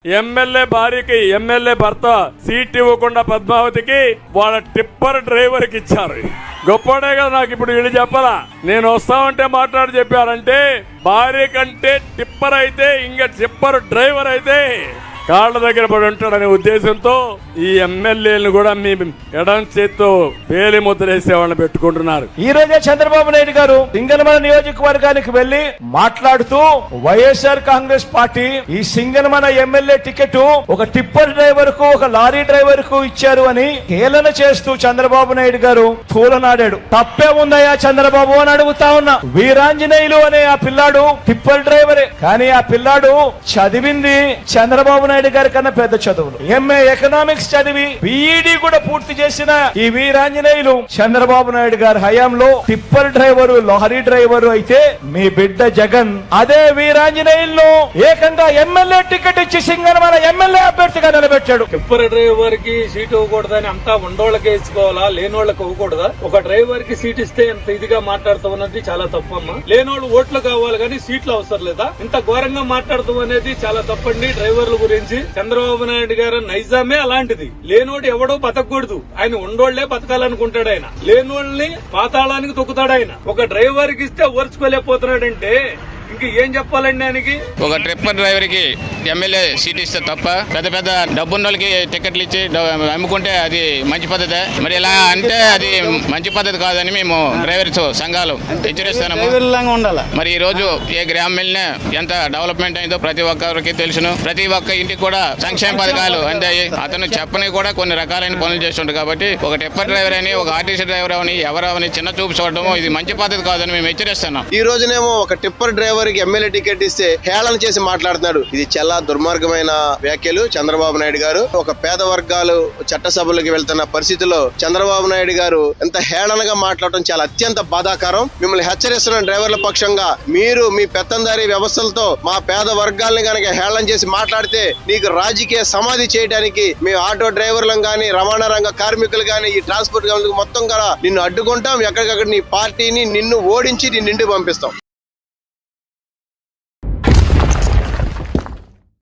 MLA భార్యకి MLA భర్త seat ఇవ్వకుండా పద్మావతికి వాళ్ళ టిప్పర్ డ్రైవర్ కి ఇచ్చారు. గొప్పడే కదా. నాకు ఇప్పుడు వీళ్ళు చెప్పాలా, నేను వస్తామంటే మాట్లాడి చెప్పారంటే భార్య కంటే టిప్పర్ అయితే ఇంకా టిప్పర్ డ్రైవర్ అయితే కాళ్ళ దగ్గర పడి ఉంటాడనే ఉద్దేశంతో ఈ ఎమ్మెల్యేలను కూడా మీ ఎడం చేత్తో వేలి ముద్రేసే వాళ్ళని పెట్టుకుంటున్నారు. ఈ రోజే చంద్రబాబు నాయుడు గారు సింగనమల నియోజకవర్గానికి వెళ్లి మాట్లాడుతూ వైఎస్ఆర్ కాంగ్రెస్ పార్టీ ఈ సింగనమల ఎమ్మెల్యే టికెట్ ఒక టిప్పర్ డ్రైవర్ కు ఒక లారీ డ్రైవర్ కు ఇచ్చారు అని హేళన చేస్తూ చంద్రబాబు నాయుడు గారు తూలనాడాడు. తప్పే ఉందయ్యా చంద్రబాబు అని అడుగుతా ఉన్నా. వీరాంజనేయులు అనే ఆ పిల్లాడు టిప్పర్ డ్రైవరే, కానీ ఆ పిల్లాడు చదివింది చంద్రబాబు నాయుడు గారి కన్నా పెద్ద చదువులు. ఎంఏ ఎకనామిక్స్ చదివి బిఈడి కూడా పూర్తి చేసిన ఈ వీరాంజనేయులు చంద్రబాబు నాయుడు గారి హయాంలో టిప్పర్ డ్రైవరు లారీ డ్రైవరు అయితే మీ బిడ్డ జగన్ అదే వీరాంజనేయులు ఏకంగా ఎమ్మెల్యే టికెట్ ఇచ్చి సింగనమల ఎమ్మెల్యే అభ్యర్థిగా నిలబెట్టాడు. టిప్పర్ డ్రైవర్ కి సీట్ ఇవ్వకూడదని అంతా ఉండోళ్ళకే ఇచ్చుకోవాలా, లేనోళ్ళకి ఇవ్వకూడదా? ఒక డ్రైవర్ కి సీట్ ఇస్తే ఎంత ఇదిగా మాట్లాడుతాం అనేది చాలా తప్పమ్మా. లేనోళ్ళు ఓట్లు కావాలి కానీ సీట్లు అవసరం లేదా? ఇంత ఘోరంగా మాట్లాడతాం అనేది చాలా తప్పండి. డ్రైవర్ల గురించి చంద్రబాబు నాయుడు గారు నైజామే అలాంటిది. లేనోడు ఎవడో బతకూడదు, ఆయన ఉండోళ్లే బతకాలనుకుంటాడు. ఆయన లేనోళ్ళని పాతాళానికి తొక్కుతాడు. ఆయన ఒక డ్రైవర్ కి ఇస్తే ఓర్చుకోలేకపోతున్నాడంటే ఇంక ఏం చెప్పాలండి ఆయనకి? ఒక ట్రిప్పర్ డ్రైవర్ కి ఎమ్మెల్యే సీట్ ఇస్తే తప్ప పెద్ద పెద్ద డబ్బున్నోళ్ళకి టికెట్లు ఇచ్చి అమ్ముకుంటే అది మంచి పద్ధతే? మరి ఇలా అంటే అది మంచి పద్ధతి కాదని మేము డ్రైవర్స్ సంఘాలు హెచ్చరిస్తున్నాము. మరి ఈ రోజు ఏ గ్రామం వెళ్ళినా ఎంత డెవలప్మెంట్ అయిందో ప్రతి ఒక్కరికి తెలుసును. ప్రతి ఒక్క ఇంటికి కూడా సంక్షేమ పథకాలు అందాయి. అతను చెప్పని కూడా కొన్ని రకాలైన పనులు చేస్తుంటారు. కాబట్టి ఒక టిప్పర్ డ్రైవర్ అని ఒక ఆర్టీసీ డ్రైవర్ అని ఎవరని చిన్న చూపు చూడటము ఇది మంచి పద్ధతి కాదని మేము హెచ్చరిస్తున్నాం. ఈ రోజునేమో ఒక టిప్పర్ డ్రైవర్ కి ఎమ్మెల్యే టికెట్ ఇస్తే హేళన చేసి మాట్లాడుతున్నాడు. ఇది చాలా దుర్మార్గమైన వ్యాఖ్యలు చంద్రబాబు నాయుడు గారు. ఒక పేద వర్గాలు చట్టసభలకు వెళ్తున్న పరిస్థితిలో చంద్రబాబు నాయుడు గారు ఎంత హేళనగా మాట్లాడటం చాలా అత్యంత బాధాకరం. మిమ్మల్ని హెచ్చరిస్తున్న డ్రైవర్ల పక్షంగా మీరు మీ పెత్తందారీ వ్యవస్థలతో మా పేద వర్గాల్ని కనుక హేళన చేసి మాట్లాడితే నీకు రాజకీయ సమాధి చేయడానికి మేము ఆటో డ్రైవర్లను గానీ రవాణా రంగ కార్మికులు గానీ ఈ ట్రాన్స్పోర్ట్ మొత్తం కూడా నిన్ను అడ్డుకుంటాం. ఎక్కడికక్కడ నీ పార్టీని నిన్ను ఓడించి నిన్ను ఇంటికి పంపిస్తాం.